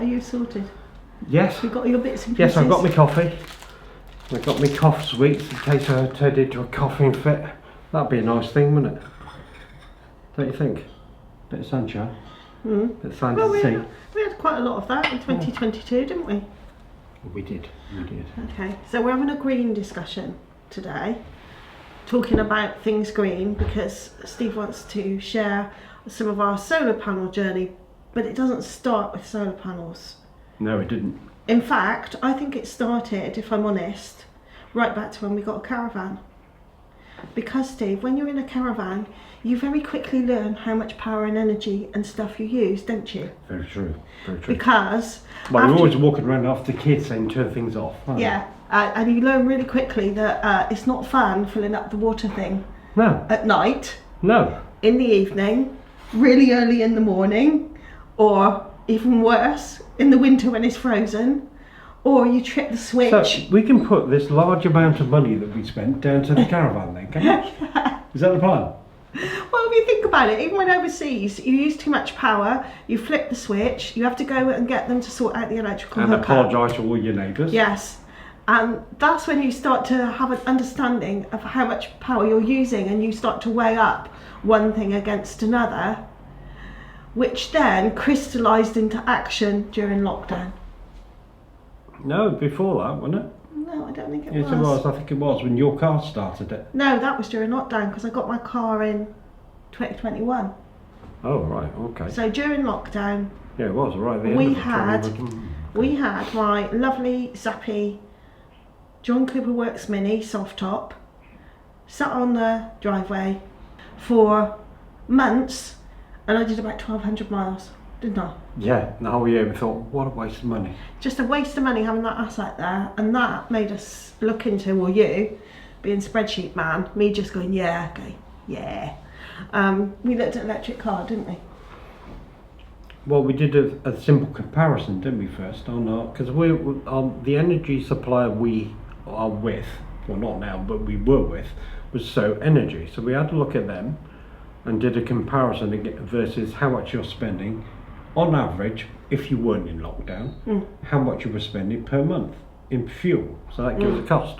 Are you sorted? Yes. You got your bits and pieces? Yes, I've got my coffee. I've got my cough sweets in case I turned into a coughing fit. That'd be a nice thing, wouldn't it? Don't you think? Bit of sunshine. Bit of sun to see. We had quite a lot of that in 2022, didn't we? We did. Okay, so we're having a green discussion today, talking about things green, because Steve wants to share some of our solar panel journey, but it doesn't start with solar panels. No, it didn't. In fact, I think it started, if I'm honest, right back to when we got a caravan. Because, Steve, when you're in a caravan, you very quickly learn how much power and energy and stuff you use, don't you? Very true. Very true. Because... Well, you're always walking around after the kids saying turn things off. Yeah, and you learn really quickly that it's not fun filling up the water thing. No. At night. No. In the evening. Really early in the morning. Or, even worse, in the winter when it's frozen. Or you trip the switch. So we can put this large amount of money that we spent down to the caravan then, can we? Yeah. Is that the plan? Well, if you think about it, even when overseas, you use too much power, you flip the switch, you have to go and get them to sort out the electrical and hookup. apologise to all your neighbours. Yes. And that's when you start to have an understanding of how much power you're using, and you start to weigh up one thing against another, which then crystallised into action during lockdown. No, before that, wasn't it? No, I don't think it Yes, was. it was. I think it was when your car started it. No, that was during lockdown, because I got my car in 2021. Oh, right, okay. So during lockdown, Yeah, it was, right. we had my lovely Zappi John Cooper Works Mini soft top sat on the driveway for months, and I did about 1,200 miles, didn't I? Yeah, the whole year we thought, what a waste of money. Just a waste of money having that asset there, and that made us look into, well, you being spreadsheet man, me just going, yeah, okay, yeah. We looked at electric car, didn't we? Well, we did a simple comparison, didn't we, first? Because the energy supplier we are with, well, not now, but we were with, was So Energy. So we had to look at them and did a comparison versus how much you're spending on average, if you weren't in lockdown, how much you were spending per month in fuel. So that gives a cost.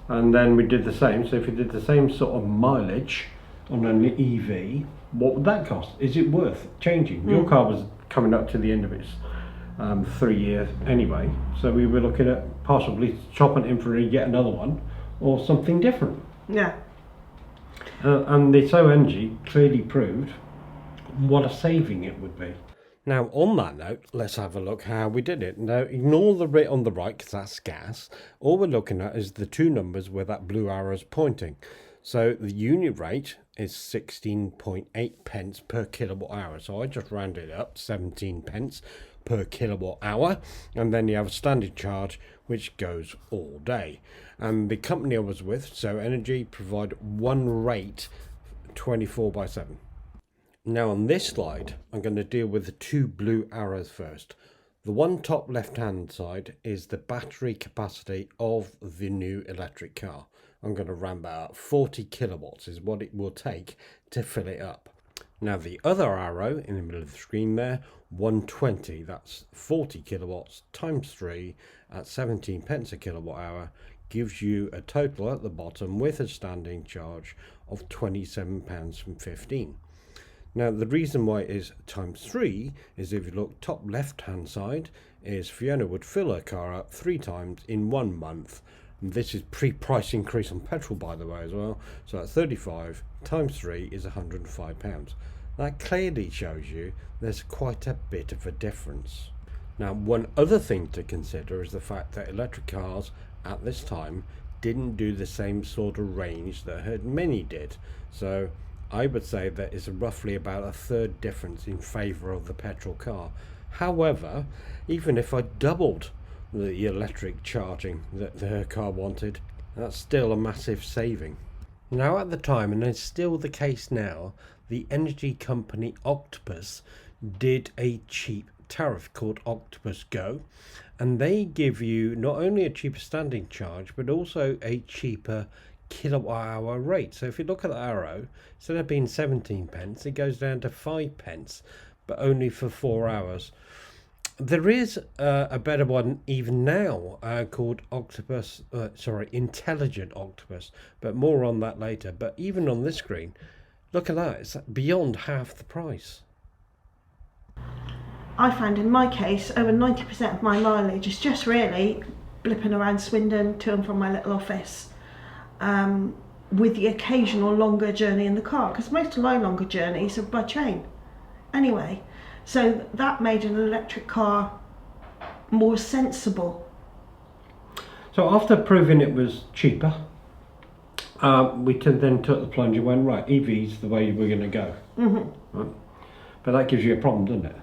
And then we did the same. So if you did the same sort of mileage on an EV, what would that cost? Is it worth changing? Your car was coming up to the end of its 3 years anyway. So we were looking at possibly chopping in for yet another one or something different. Yeah. And the So Energy clearly proved what a saving it would be. Now, on that note, let's have a look how we did it. Now, ignore the bit on the right because that's gas. All we're looking at is the two numbers where that blue arrow is pointing. So the unit rate is 16.8 pence per kilowatt hour. So I just rounded it up, 17 pence per kilowatt hour. And then you have a standing charge, which goes all day. And the company I was with, So Energy, provide one rate 24/7. Now on this slide, I'm going to deal with the two blue arrows first. The one top left hand side is the battery capacity of the new electric car. I'm going to round that up. 40 kilowatts is what it will take to fill it up. Now the other arrow in the middle of the screen there, 120, that's 40 kilowatts times 3 at 17 pence a kilowatt hour, gives you a total at the bottom with a standing charge of £27.15. Now the reason why it is times 3 is if you look top left hand side is Fiona would fill her car up 3 times in 1 month. And this is pre-price increase on petrol, by the way, as well. So at 35 times 3 is £105. That clearly shows you there's quite a bit of a difference. Now one other thing to consider is the fact that electric cars at this time didn't do the same sort of range that her Mini did. So I would say that is roughly about a third difference in favour of the petrol car. However, even if I doubled the electric charging that her car wanted, that's still a massive saving. Now at the time, and it's still the case now, the energy company Octopus did a cheap tariff called Octopus Go, and they give you not only a cheaper standing charge but also a cheaper kilowatt hour rate. So if you look at the arrow, instead of being 17 pence, it goes down to 5 pence, but only for 4 hours. There is a better one even now called Octopus, Intelligent Octopus, but more on that later. But even on this screen, look at that, it's beyond half the price. I found in my case, over 90% of my mileage is just really blipping around Swindon to and from my little office, with the occasional longer journey in the car, because most of my longer journeys are by train anyway. So that made an electric car more sensible. So after proving it was cheaper, we then took the plunge and went, right, EV's the way we're going to go. Mm-hmm. Right? But that gives you a problem, doesn't it?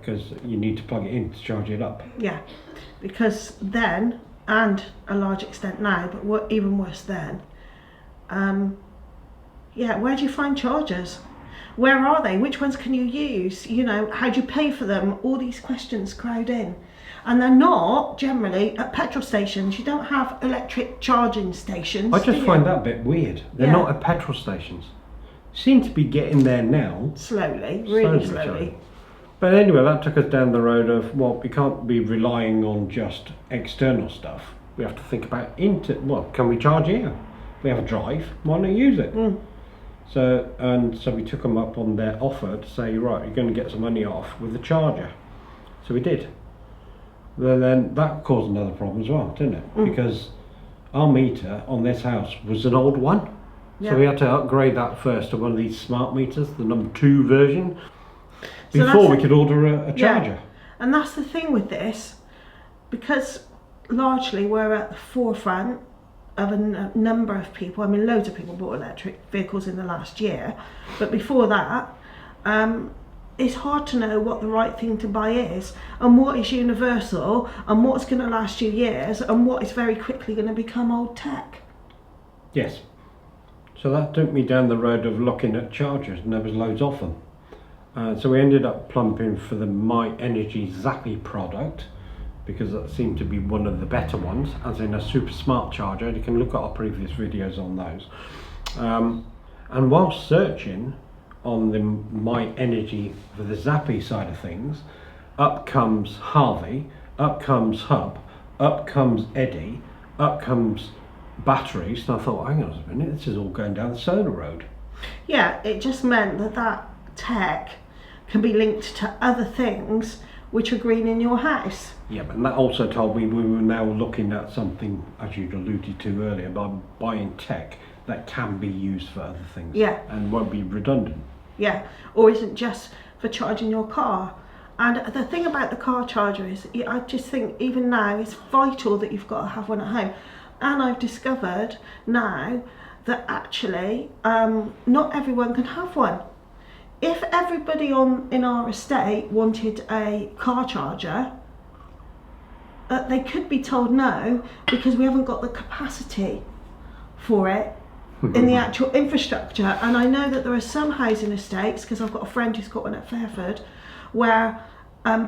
Because you need to plug it in to charge it up. Yeah, because then, and a large extent now, but even worse then, where do you find chargers? Where are they? Which ones can you use? You know, how do you pay for them? All these questions crowd in. And they're not generally at petrol stations. You don't have electric charging stations. I just find that a bit weird. They're not at petrol stations. Seem to be getting there now. Slowly, really slowly. But anyway, that took us down the road of, well, we can't be relying on just external stuff. We have to think about can we charge here? We have a drive, why not use it? So we took them up on their offer to say, right, you're going to get some money off with the charger. So we did. Then that caused another problem as well, didn't it? Because our meter on this house was an old one. Yeah. So we had to upgrade that first to one of these smart meters, the number 2 version, before we could order a charger. Yeah. And that's the thing with this, because largely we're at the forefront of a number of people. I mean, loads of people bought electric vehicles in the last year, but before that, it's hard to know what the right thing to buy is, and what is universal, and what's going to last you years, and what is very quickly going to become old tech. Yes. So that took me down the road of looking at chargers, and there was loads of them. So we ended up plumping for the Myenergi Zappi product, because that seemed to be one of the better ones, as in a super smart charger. You can look at our previous videos on those. And whilst searching on the Myenergi for the Zappi side of things, up comes Harvi, up comes Hub, up comes Eddi, up comes Batteries, and I thought, hang on a minute, this is all going down the solar road. Yeah, it just meant that tech can be linked to other things which are green in your house. Yeah, but that also told me we were now looking at something, as you'd alluded to earlier, by buying tech that can be used for other things. Yeah. And won't be redundant. Yeah, or isn't just for charging your car. And the thing about the car charger is, I just think even now it's vital that you've got to have one at home. And I've discovered now that actually not everyone can have one. If everybody in our estate wanted a car charger, they could be told no, because we haven't got the capacity for it in the actual infrastructure. And I know that there are some housing estates, because I've got a friend who's got one at Fairford, where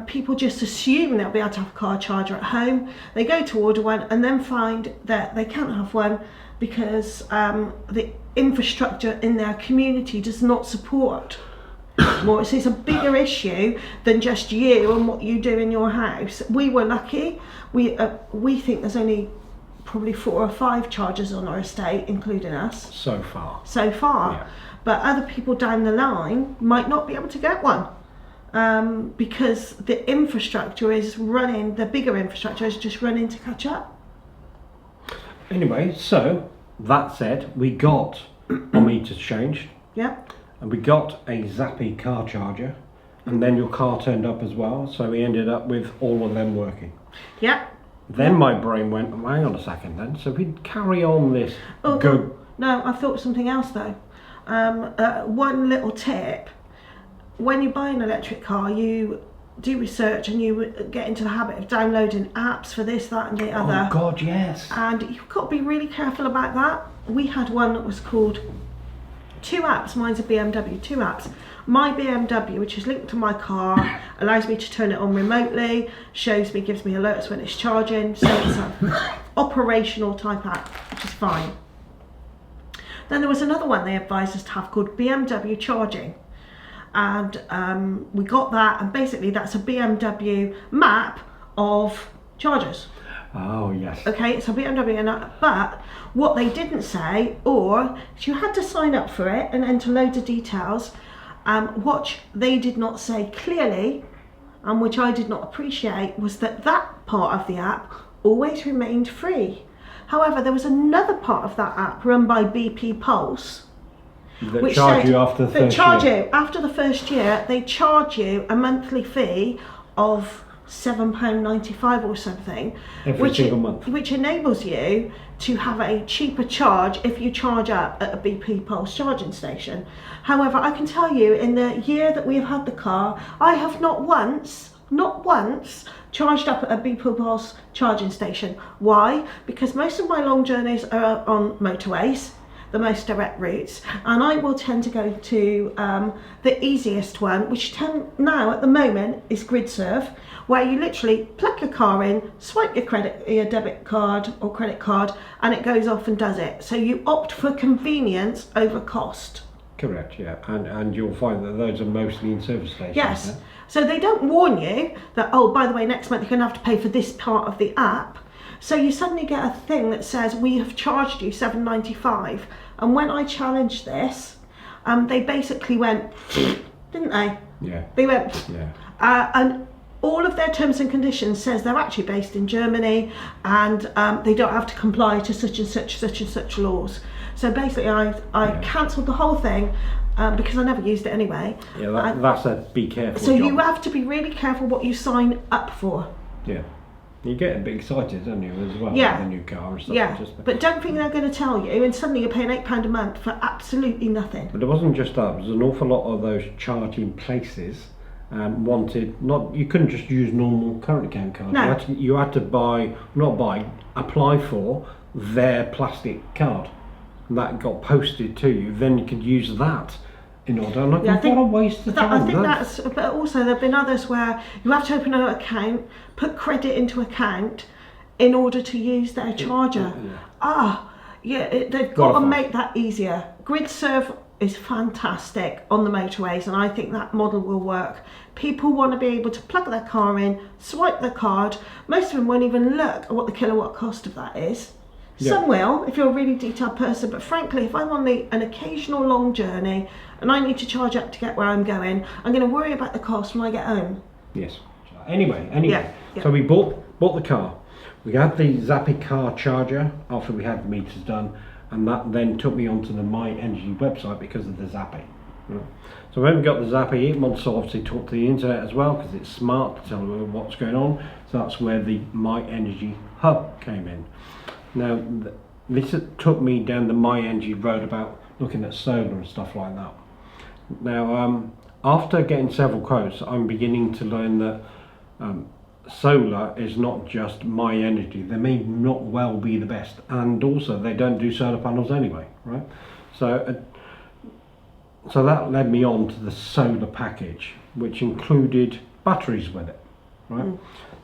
people just assume they'll be able to have a car charger at home. They go to order one and then find that they can't have one because the infrastructure in their community does not support more. So it's a bigger issue than just you and what you do in your house. We were lucky. We think there's only probably 4 or 5 chargers on our estate, including us. So far. Yeah. But other people down the line might not be able to get one. Because the infrastructure is running, the bigger infrastructure is just running to catch up. Anyway, so that said, we got our meters changed. Yep. And we got a Zappi car charger, and then your car turned up as well, so we ended up with all of them working. Yep. Then my brain went, hang on a second then, so we'd carry on this. No, I thought something else though. One little tip: when you buy an electric car, you do research and you get into the habit of downloading apps for this, that and the other. Oh God, yes. And you've got to be really careful about that. We had one that was called 2 apps. Mine's a BMW, 2 apps. My BMW, which is linked to my car, allows me to turn it on remotely, gives me alerts when it's charging, so it's an operational type app, which is fine. Then there was another one they advised us to have called BMW Charging. and we got that, and basically that's a BMW map of chargers. Oh yes. Okay, it's a BMW, but what they didn't say, or you had to sign up for it and enter loads of details. What they did not say clearly, and which I did not appreciate, was that part of the app always remained free. However, there was another part of that app run by BP Pulse, That charge you after the first year. After the first year, they charge you a monthly fee of £7.95 or something, every single month, which enables you to have a cheaper charge if you charge up at a BP Pulse charging station. However, I can tell you, in the year that we've had the car, I have not once charged up at a BP Pulse charging station. Why? Because most of my long journeys are on motorways, the most direct routes, and I will tend to go to the easiest one, which now at the moment is GridServe, where you literally plug your car in, swipe your debit card or credit card, and it goes off and does it. So you opt for convenience over cost. Correct, yeah, and you'll find that those are mostly in service stations. Yes. Yeah? So they don't warn you that, oh, by the way, next month you're going to have to pay for this part of the app. So you suddenly get a thing that says, we have charged you £7.95. And when I challenged this, they basically went, didn't they? Yeah. They went, yeah. And all of their terms and conditions says they're actually based in Germany, and they don't have to comply to such and such laws. So basically I cancelled the whole thing because I never used it anyway. Yeah, that's a be careful So job. you have to be really careful what you sign up for. Yeah. You get a bit excited, don't you, as well, Yeah. with a new car and stuff. Yeah, but don't think they're going to tell you, and suddenly you're paying £8 a month for absolutely nothing. But it wasn't just that. There was an awful lot of those charging places you couldn't just use normal current account cards. No. You had to apply for their plastic card. And that got posted to you. Then you could use that in order. And what a waste of time. I think that's, but also there have been others where you have to open an account, put credit into account in order to use their charger. They've got to make that easier. GridServe is fantastic on the motorways, and I think that model will work. People want to be able to plug their car in, swipe their card. Most of them won't even look at what the kilowatt cost of that is. Yeah. Some will, if you're a really detailed person, but frankly, if I'm on an occasional long journey and I need to charge up to get where I'm going, I'm going to worry about the cost when I get home. Yes. Anyway. Yeah. So we bought the car. We had the Zappi car charger after we had the meters done, and that then took me onto the Myenergi website because of the Zappi. Right. So when we got the Zappi, it wants to obviously talk to the internet as well because it's smart to tell them what's going on. So that's where the Myenergi hub came in. Now, this took me down the Myenergi road about looking at solar and stuff like that. Now, after getting several quotes, I'm beginning to learn that solar is not just Myenergi. They may not well be the best, and also they don't do solar panels anyway, right? So that led me on to the solar package, which included batteries with it, right? Mm.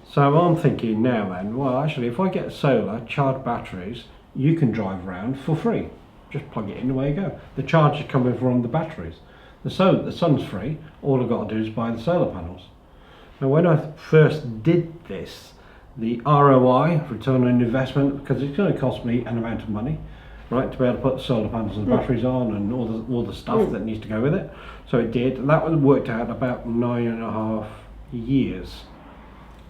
So I'm thinking now then, well, actually, if I get solar, charge batteries, you can drive around for free. Just plug it in, away you go. The charge is coming from the batteries. The sun's free. All I've got to do is buy the solar panels. Now, when I first did this, the ROI, return on investment, because it's going to cost me an amount of money, right, to be able to put the solar panels and batteries on and all the stuff that needs to go with it. So it did, and that worked out about 9.5 years.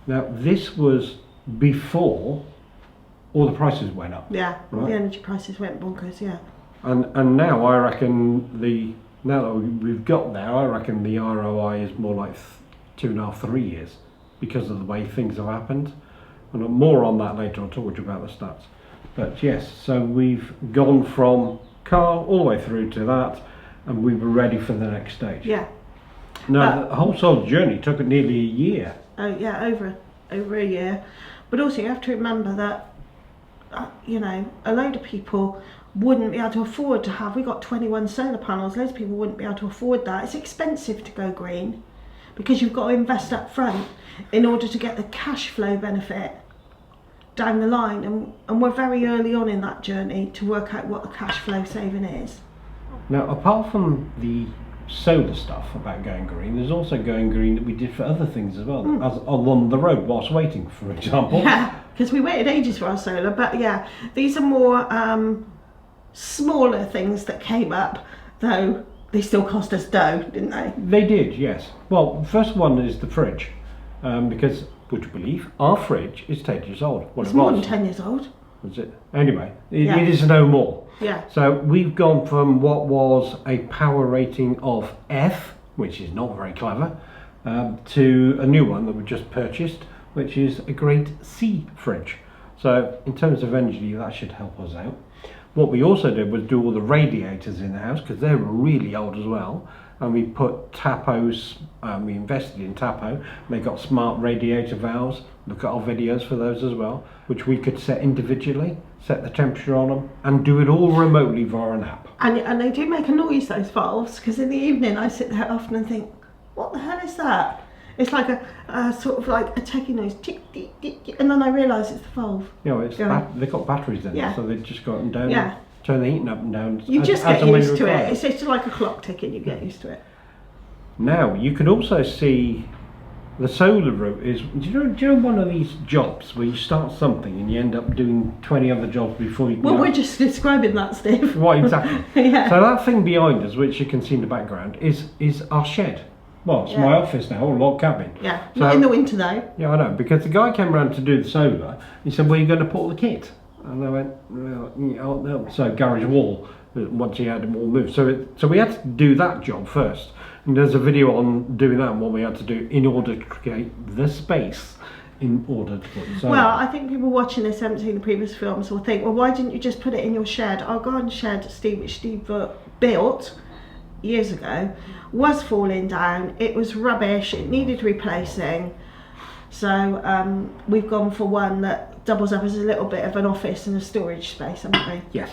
Now, this was before all the prices went up. Yeah, right? The energy prices went bonkers, yeah. And now I reckon now that we've got there, I reckon the ROI is more like 2.5, 3 years because of the way things have happened. And more on that later, I'll talk to you about the stats. But yes, so we've gone from car all the way through to that, and we were ready for the next stage. Yeah. Now, the whole solar journey took nearly a year. Oh yeah, over a year. But also you have to remember that, a load of people wouldn't be able to afford to have, we got 21 solar panels, loads of people wouldn't be able to afford that. It's expensive to go green because you've got to invest up front in order to get the cash flow benefit down the line, and we're very early on in that journey to work out what the cash flow saving is. Now, apart from the solar stuff about going green, there's also going green that we did for other things as well, as along the road whilst waiting, for example. Yeah, because we waited ages for our solar, but yeah, these are more smaller things that came up, though they still cost us dough, didn't they? They did, yes. Well, the first one is the fridge, because, would you believe, our fridge is 10 years old. It's more than 10 years old. Was it? Anyway, it is no more. Yeah. So we've gone from what was a power rating of F, which is not very clever, to a new one that we just purchased, which is a grade C fridge. So in terms of energy, that should help us out. What we also did was do all the radiators in the house, because they were really old as well. And we put Tapos, we invested in Tapo. They got smart radiator valves. Look at our videos for those as well, which we could set individually, set the temperature on them, and do it all remotely via an app. And they do make a noise, those valves, because in the evening I sit there often and think, what the hell is that? It's like a sort of like a techie noise, tick, tick, tick, tick, and then I realise it's the valve. You know, they've got batteries in it, so they just go up and down, turn the heating up and down. You just get used to it. It's just like a clock ticking, you get used to it. Now, you can also see the solar route is, do you know one of these jobs where you start something and you end up doing 20 other jobs before you can... Well, we're just describing that, Steve. Right, exactly. Yeah. So that thing behind us, which you can see in the background, is our shed. Well, it's my office now, or log cabin. Yeah, so, not in the winter though. Yeah, I know, because the guy came around to do the solar. He said, where are you going to put all the kit? And I went, well, no. So garage wall, once he had them all moved. So we had to do that job first. And there's a video on doing that and what we had to do in order to create the space in order to put the solar. Well, I think people watching this, haven't seen the previous films, will think, well, why didn't you just put it in your shed? Our garden shed, which Steve built years ago, was falling down. It was rubbish. It needed replacing. So we've gone for one that doubles up as a little bit of an office and a storage space, haven't we? Yes,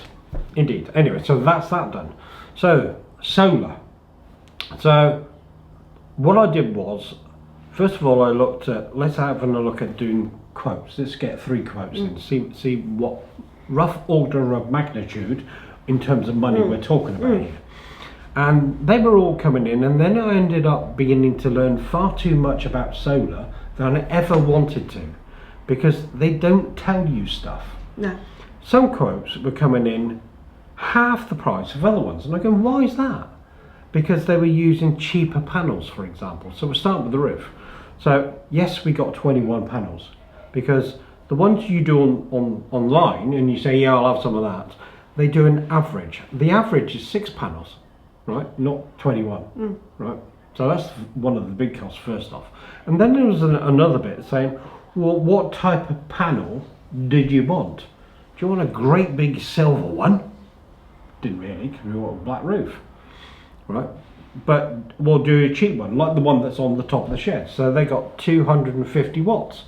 indeed. Anyway, so that's that done. So solar. So what I did was, first of all, I looked at, let's have a look at doing quotes. Let's get 3 quotes in, see what rough order of magnitude in terms of money we're talking about here. And they were all coming in, and then I ended up beginning to learn far too much about solar than I ever wanted to, because they don't tell you stuff. No. Some quotes were coming in half the price of other ones, and I go, why is that? Because they were using cheaper panels, for example. So we'll start with the roof. So yes, we got 21 panels, because the ones you do online and you say, yeah, I'll have some of that, they do an average. The average is 6 panels, right? Not 21, right? So that's one of the big costs first off. And then there was another bit saying, well, what type of panel did you want? Do you want a great big silver one? Didn't really, because we want a black roof. Right, but we'll do a cheap one, like the one that's on the top of the shed. So they got 250 watts,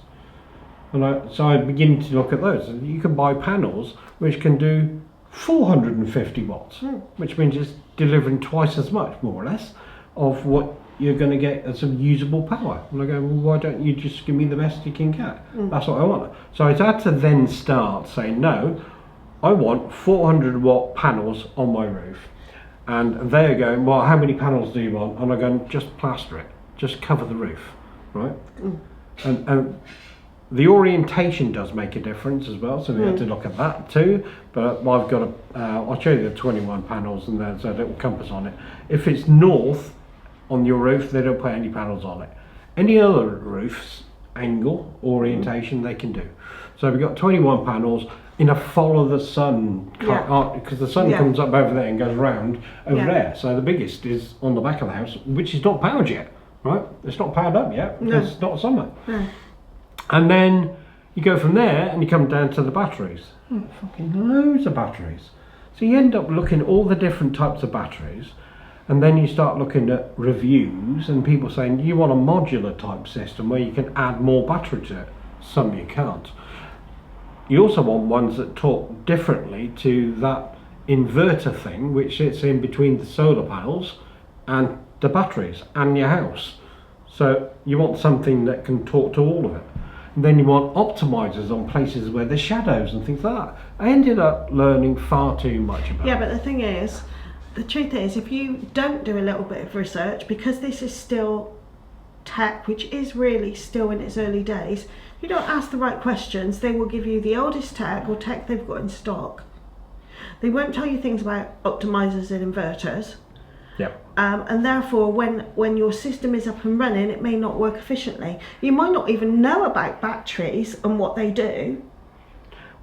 and so I begin to look at those. And you can buy panels which can do 450 watts, which means it's delivering twice as much, more or less, of what you're going to get as some usable power. And I go, well, why don't you just give me the best you can get? That's what I want. So I had to then start saying, no, I want 400 watt panels on my roof. And they're going, well, how many panels do you want? And I'm going, just plaster it, just cover the roof, right? And the orientation does make a difference as well, so we had to look at that too. But I've got I'll show you the 21 panels, and there's a little compass on it. If it's north on your roof, they don't put any panels on it. Any other roofs, angle, orientation, they can do. So we've got 21 panels in a follow the sun, because the sun comes up over there and goes round over there. So the biggest is on the back of the house, which is not powered yet, right? It's not powered up yet because it's not summer. And then you go from there and you come down to the batteries. Fucking loads of batteries. So you end up looking at all the different types of batteries, and then you start looking at reviews and people saying you want a modular type system where you can add more battery to it. Some you can't. You also want ones that talk differently to that inverter thing which sits in between the solar panels and the batteries and your house. So you want something that can talk to all of it. And then you want optimizers on places where there's shadows and things like that. I ended up learning far too much about it. Yeah, but the thing is, the truth is, if you don't do a little bit of research, because this is still tech, which is really still in its early days, if you don't ask the right questions, they will give you the oldest tech or tech they've got in stock. They won't tell you things about optimizers and inverters. Yep. And therefore, when your system is up and running, it may not work efficiently. You might not even know about batteries and what they do.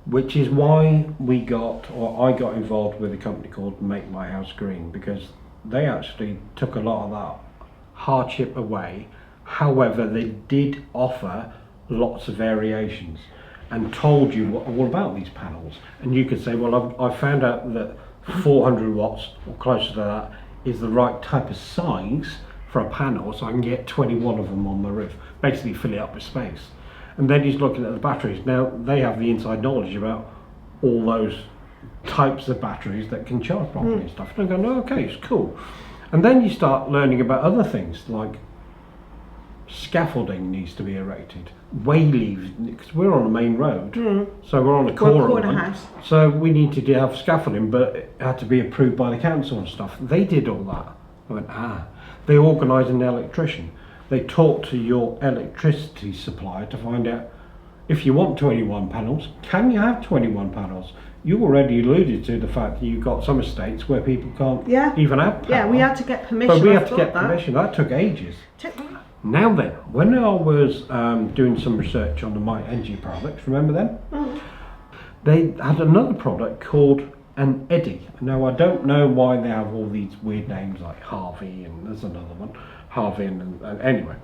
Which is why I got involved with a company called Make My House Green, because they actually took a lot of that hardship away. However, they did offer lots of variations and told you all about these panels. And you could say, well, I found out that 400 watts or closer to that is the right type of size for a panel, so I can get 21 of them on the roof, basically fill it up with space. And then he's looking at the batteries. Now they have the inside knowledge about all those types of batteries that can charge properly and stuff. And I go, no, okay, it's cool. And then you start learning about other things, like scaffolding needs to be erected, way leaves, because we're on a main road, so we're on a corner house. So we needed to have scaffolding, but it had to be approved by the council and stuff. They did all that. I went, They organised an electrician. They talked to your electricity supplier to find out if you want 21 panels, can you have 21 panels? You already alluded to the fact that you've got some estates where people can't even have power. Yeah, we had to get permission. But we had to get permission. That took ages. Now then, when I was doing some research on the Myenergi products, remember them? They had another product called an Eddi. Now I don't know why they have all these weird names like Harvi, and there's another one, Harvi, and anyway.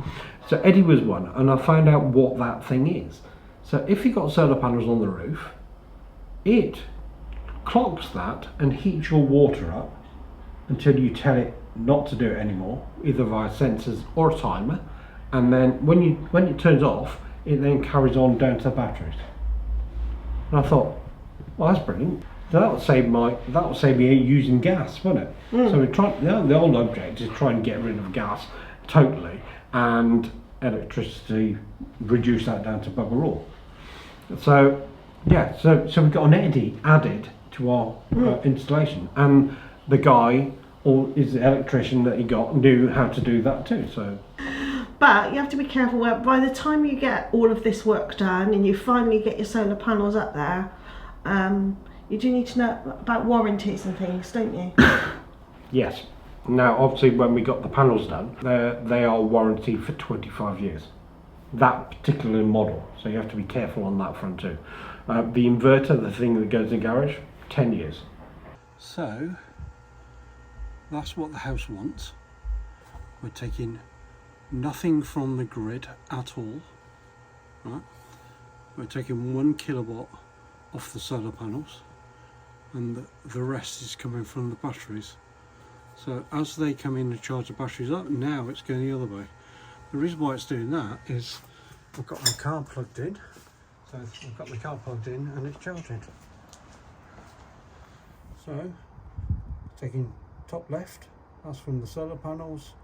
So Eddi was one, and I found out what that thing is. So if you've got solar panels on the roof, it clocks that and heats your water up until you tell it not to do it anymore, either via sensors or a timer, and then when it turns off, it then carries on down to the batteries. And I thought, well, that's brilliant. So that would save me using gas, wouldn't it? So the old object is trying to get rid of gas totally, and electricity, reduce that down to bugger all. So yeah, so we've got an Eddi added to our installation, and the guy, or is the electrician that he got, knew how to do that too. So, but you have to be careful. By the time you get all of this work done and you finally get your solar panels up there, you do need to know about warranties and things, don't you? Yes. Now, obviously, when we got the panels done, they are warranted for 25 years. That particular model, so you have to be careful on that front too. The inverter, the thing that goes in the garage, 10 years. So that's what the house wants. We're taking nothing from the grid at all, right? We're taking 1 kilowatt off the solar panels, and the rest is coming from the batteries. So as they come in and charge the batteries up, now it's going the other way. The reason why it's doing that is I've got my car plugged in, so I've got my car plugged in and it's charging. So taking top left, that's from the solar panels,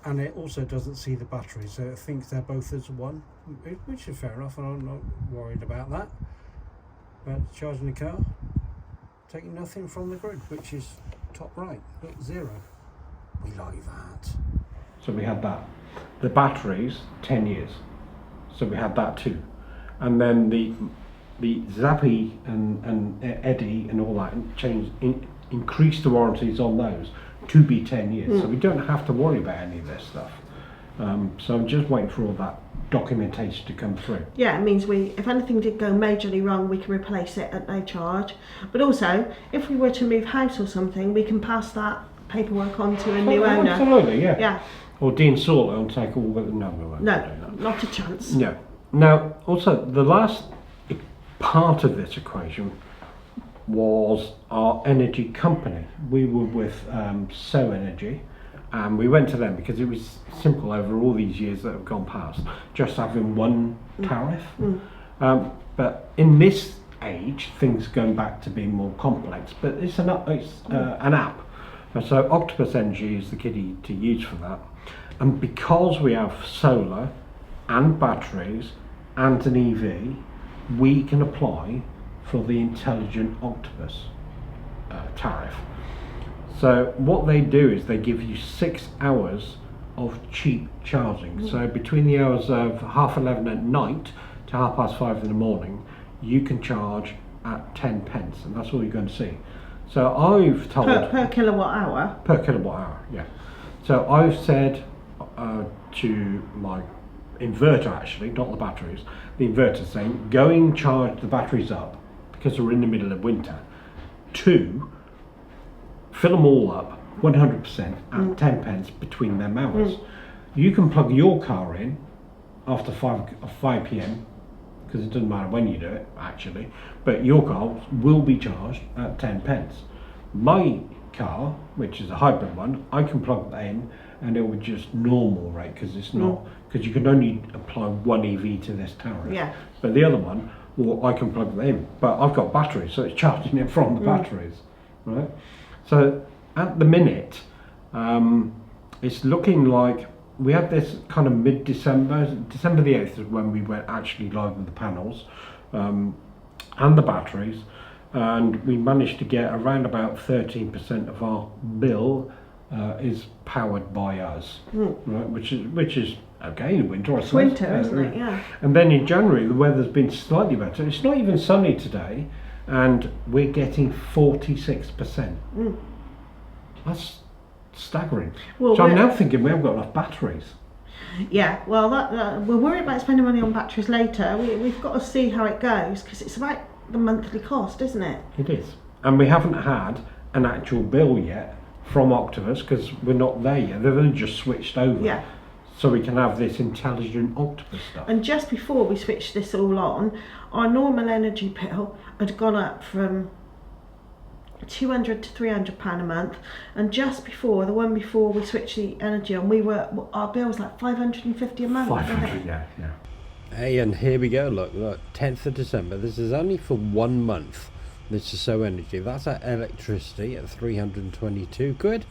and it also doesn't see the battery, so it thinks they're both as one, which is fair enough, and I'm not worried about that. But charging the car, taking nothing from the grid, which is top right, look, 0. We like that. So we had that. The batteries, 10 years. So we had that too. And then the Zappi and Eddi and all that increased the warranties on those to be 10 years. So we don't have to worry about any of this stuff. So I'm just waiting for all that documentation to come through. Yeah, it means if anything did go majorly wrong, we can replace it at no charge. But also, if we were to move house or something, we can pass that paperwork on to a new owner. Absolutely, yeah. Yeah. Or de-install it and take all the... No, we won't. No, not a chance. No. Now, also, the last part of this equation was our energy company. We were with Myenergi, and we went to them because it was simple over all these years that have gone past, just having one tariff. But in this age, things going back to being more complex, but it's an app. And so Octopus Energy is the kitty to use for that. And because we have solar and batteries and an EV, we can apply for the intelligent octopus tariff. So what they do is they give you 6 hours of cheap charging. So between the hours of 11:30 at night to 5:30 in the morning, you can charge at 10 pence, and that's all you're going to see. So I've told per kilowatt hour. Per kilowatt hour, yeah. So I've said to my inverter, actually, not the batteries, the inverter, saying go and charge the batteries up because we're in the middle of winter. 2, fill them all up 100% at 10 pence between them hours. You can plug your car in after 5 p.m. because it doesn't matter when you do it, actually, but your car will be charged at 10 pence. My car, which is a hybrid one, I can plug that in and it would just normal rate because it's not, because you can only apply one EV to this tariff. Yeah. But the other one, well, I can plug that in, but I've got batteries, so it's charging it from the batteries, right? So at the minute, it's looking like we had this kind of mid-December. December the 8th is when we went actually live with the panels and the batteries, and we managed to get around about 13% of our bill is powered by us, right? Which is okay in winter. It's winter, isn't it? Yeah. And then in January the weather's been slightly better. It's not even sunny today, and we're getting 46%. That's staggering. Well, so I'm now thinking we haven't got enough batteries. Yeah, well, we're worried about spending money on batteries later. We've got to see how it goes because it's about the monthly cost, isn't it? It is. And we haven't had an actual bill yet from Octopus because we're not there yet. They've only just switched over. Yeah. So we can have this intelligent Octopus stuff. And just before we switched this all on, our normal energy bill had gone up from £200 to £300 a month, and just before, the one before we switched the energy on, our bill was like £550 a month. 500, yeah. Hey, and here we go, look, 10th of December, this is only for 1 month. This is So Energy, that's our electricity at 322 quid.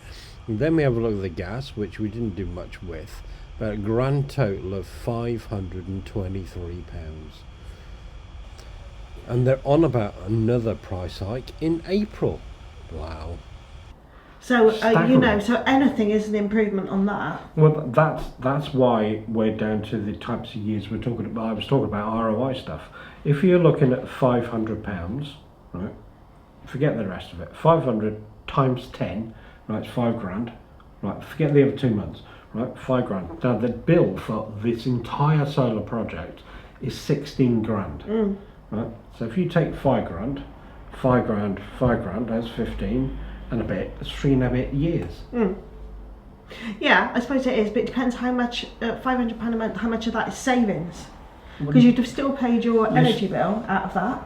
And then we have a look at the gas, which we didn't do much with, but a grand total of £523. And they're on about another price hike in April. Wow. So so anything is an improvement on that. Well, that's why we're down to the types of years we're talking about. I was talking about ROI stuff. If you're looking at £500, right? Forget the rest of it. 500 times 10, right? It's 5 grand. Right? Forget the other 2 months. Right? 5 grand. Now the bill for this entire solar project is 16 grand. Right? So if you take 5 grand, 5 grand, 5 grand, that's 15 and a bit. It's 3 and a bit years. Yeah, I suppose it is, but it depends how much, £500 a month, how much of that is savings. Because you'd have still paid your energy bill out of that.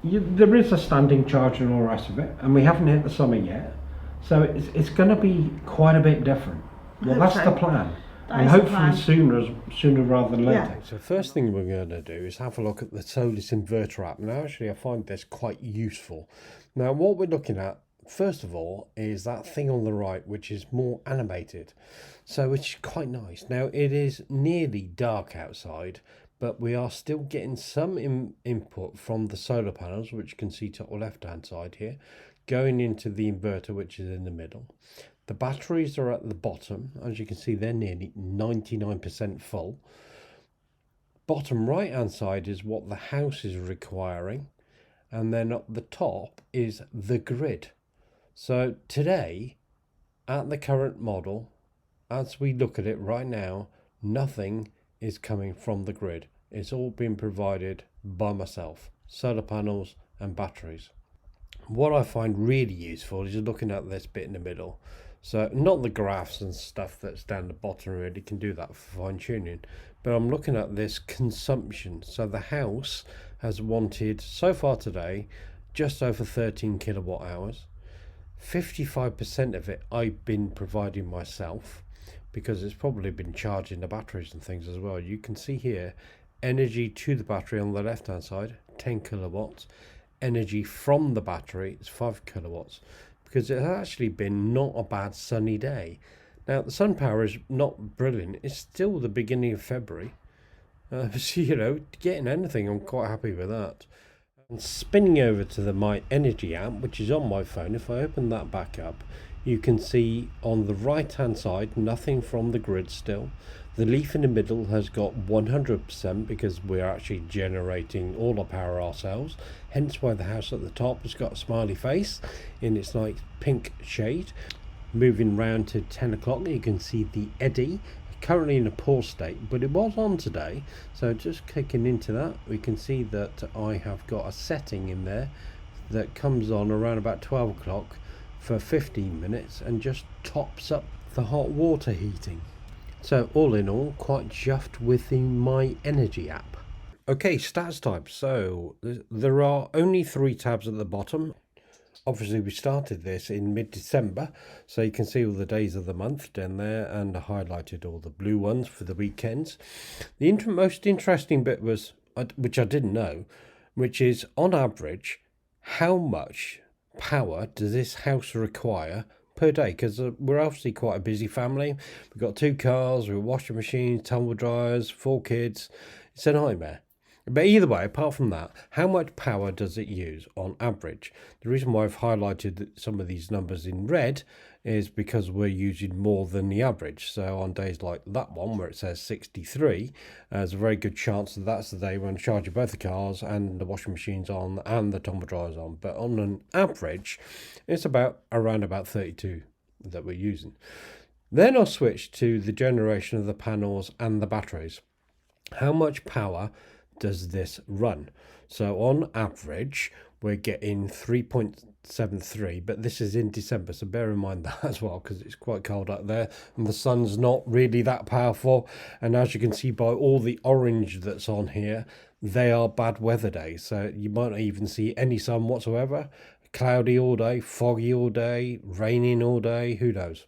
There is a standing charge and all the rest of it, and we haven't hit the summer yet. So it's going to be quite a bit different. Well, that's the plan. And hopefully sooner rather than later. Yeah. So first thing we're going to do is have a look at the Solis inverter app. Now actually I find this quite useful. Now what we're looking at first of all is that thing on the right, which is more animated. So it's quite nice. Now it is nearly dark outside, but we are still getting some input from the solar panels, which you can see to the left hand side here, going into the inverter, which is in the middle. The batteries are at the bottom. As you can see, they're nearly 99% full. Bottom right hand side is what the house is requiring, and then at the top is the grid. So today, at the current model, as we look at it right now, nothing is coming from the grid. It's all been provided by myself, solar panels and batteries. What I find really useful is looking at this bit in the middle. So not the graphs and stuff that's down the bottom, really can do that for fine tuning, but I'm looking at this consumption. So the house has wanted so far today just over 13 kilowatt hours. 55% of it I've been providing myself, because it's probably been charging the batteries and things as well. You can see here energy to the battery on the left hand side, 10 kilowatts. Energy from the battery is 5 kilowatts, because it has actually been not a bad sunny day. Now the sun power is not brilliant, it's still the beginning of February, so getting anything, I'm quite happy with that. And spinning over to the Myenergi app, which is on my phone, if I open that back up, You can see on the right hand side nothing from the grid still. The leaf in the middle has got 100% because we're actually generating all our power ourselves, hence why the house at the top has got a smiley face in its like pink shade. Moving round to 10 o'clock, you can see the Eddi, currently in a poor state, but it was on today. So just clicking into that, we can see that I have got a setting in there that comes on around about 12 o'clock for 15 minutes and just tops up the hot water heating. So all in all, quite chuffed with the Myenergi app. Okay, stats type. So there are only 3 tabs at the bottom. Obviously we started this in mid-December, so you can see all the days of the month down there, and I highlighted all the blue ones for the weekends. The most interesting bit was, which I didn't know, which is on average, how much power does this house require per day? Because we're obviously quite a busy family. We've got 2 cars, we've got washing machines, tumble dryers, 4 kids. It's a nightmare. But either way, apart from that, how much power does it use on average? The reason why I've highlighted some of these numbers in red is because we're using more than the average. So on days like that one where it says 63, there's a very good chance that that's the day when charging both the cars and the washing machines on and the tumble dryers on. But on an average, it's around about 32 that we're using. Then I'll switch to the generation of the panels and the batteries. How much power does this run? So on average we're getting 3.73, but this is in December, so bear in mind that as well, because it's quite cold out there and the sun's not really that powerful. And as you can see by all the orange that's on here, they are bad weather days, so you might not even see any sun whatsoever. Cloudy all day, foggy all day, raining all day, who knows,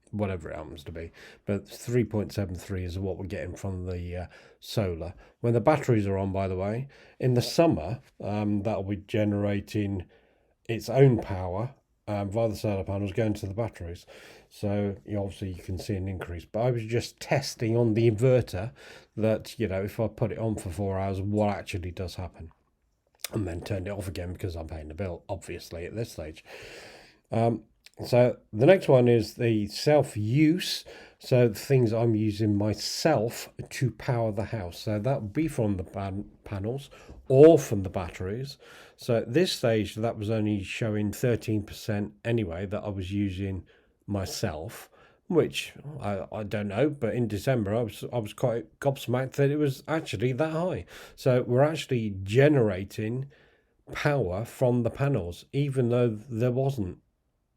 whatever it happens to be. But 3.73 is what we're getting from the solar. When the batteries are on, by the way, in the summer, that'll be generating its own power via the solar panels going to the batteries. So obviously you can see an increase. But I was just testing on the inverter that, if I put it on for 4 hours, what actually does happen. And then turned it off again because I'm paying the bill, obviously, at this stage. So the next one is the self-use. So things I'm using myself to power the house. So that would be from the panels or from the batteries. So at this stage, that was only showing 13% anyway that I was using myself, which I don't know. But in December, I was quite gobsmacked that it was actually that high. So we're actually generating power from the panels, even though there wasn't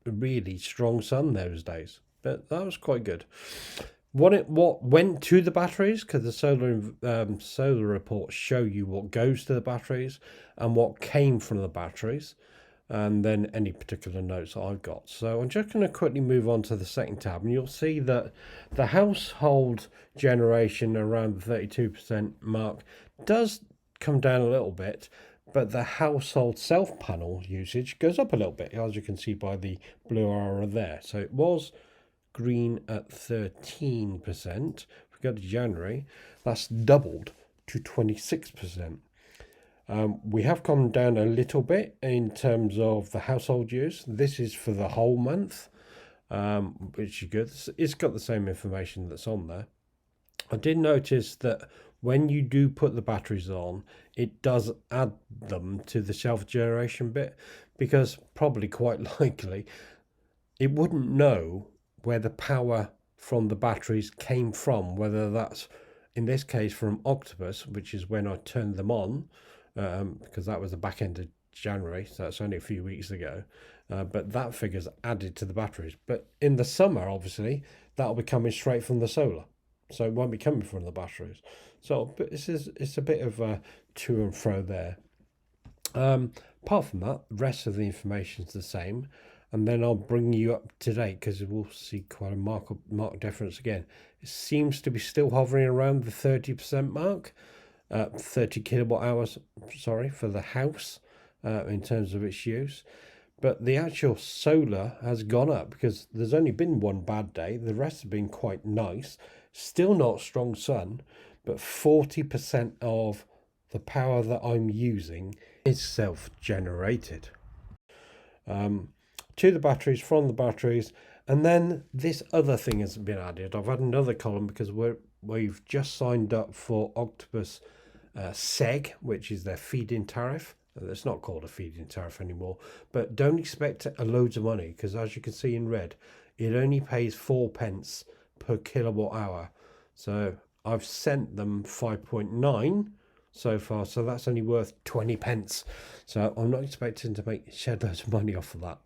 a really strong sun those days. But that was quite good. What went to the batteries, because the solar reports show you what goes to the batteries and what came from the batteries, and then any particular notes that I've got. So I'm just going to quickly move on to the second tab, and you'll see that the household generation around the 32% mark does come down a little bit, but the household self-panel usage goes up a little bit, as you can see by the blue arrow there. So it was green at 13%. If we go to January, that's doubled to 26%. We have come down a little bit in terms of the household use. This is for the whole month, which is good. It's got the same information that's on there. I did notice that when you do put the batteries on, it does add them to the self-generation bit, because probably quite likely it wouldn't know where the power from the batteries came from, whether that's in this case from Octopus, which is when I turned them on, because that was the back end of January, so that's only a few weeks ago. But that figure's added to the batteries. But in the summer, obviously, that'll be coming straight from the solar, so it won't be coming from the batteries. So it's a bit of a to and fro there. Apart from that, the rest of the information is the same, and then I'll bring you up to date, because we'll see quite a marked difference again. It seems to be still hovering around the 30% mark, 30 kilowatt hours, sorry, for the house in terms of its use. But the actual solar has gone up, because there's only been one bad day. The rest have been quite nice. Still not strong sun, but 40% of the power that I'm using is self-generated. to the batteries, from the batteries, and then this other thing has been added. I've had another column because we've just signed up for Octopus SEG, which is their feed-in tariff. It's not called a feed-in tariff anymore, but don't expect loads of money, because as you can see in red, it only pays 4p per kilowatt hour. So I've sent them 5.9 so far, so that's only worth 20p. So I'm not expecting to shed loads of money off of that.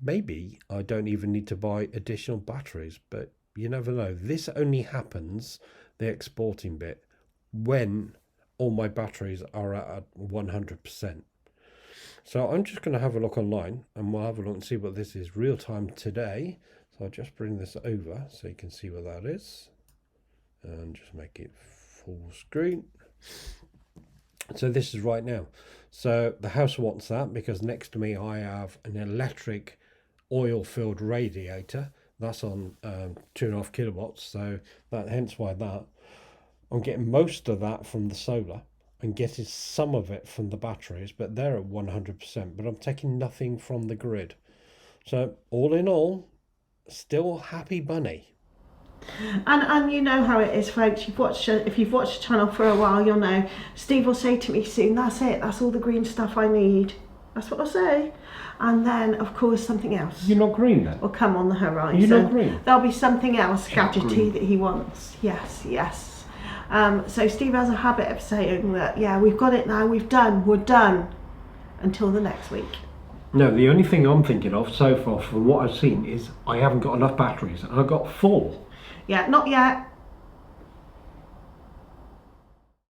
Maybe I don't even need to buy additional batteries, but you never know. This only happens, the exporting bit, when all my batteries are at 100%. So I'm just going to have a look online, and we'll have a look and see what this is real time today. So I'll just bring this over so you can see what that is, and just make it full screen. So this is right now. So the house wants that because next to me I have an electric oil-filled radiator that's on 2.5 kilowatts. So that, hence why that. I'm getting most of that from the solar and getting some of it from the batteries, but they're at 100%. But I'm taking nothing from the grid. So all in all, still happy bunny. And you know how it is, folks. If you've watched the channel for a while, you'll know. Steve will say to me soon, "That's it. That's all the green stuff I need." That's what I'll say. And then, of course, something else You're not green then? will come on the horizon. You're not green? There'll be something else, gadgety, that he wants. Yes, yes. So Steve has a habit of saying that, yeah, we've got it now, we're done, until the next week. No, the only thing I'm thinking of so far from what I've seen is I haven't got enough batteries, and I've got 4. Yeah, not yet.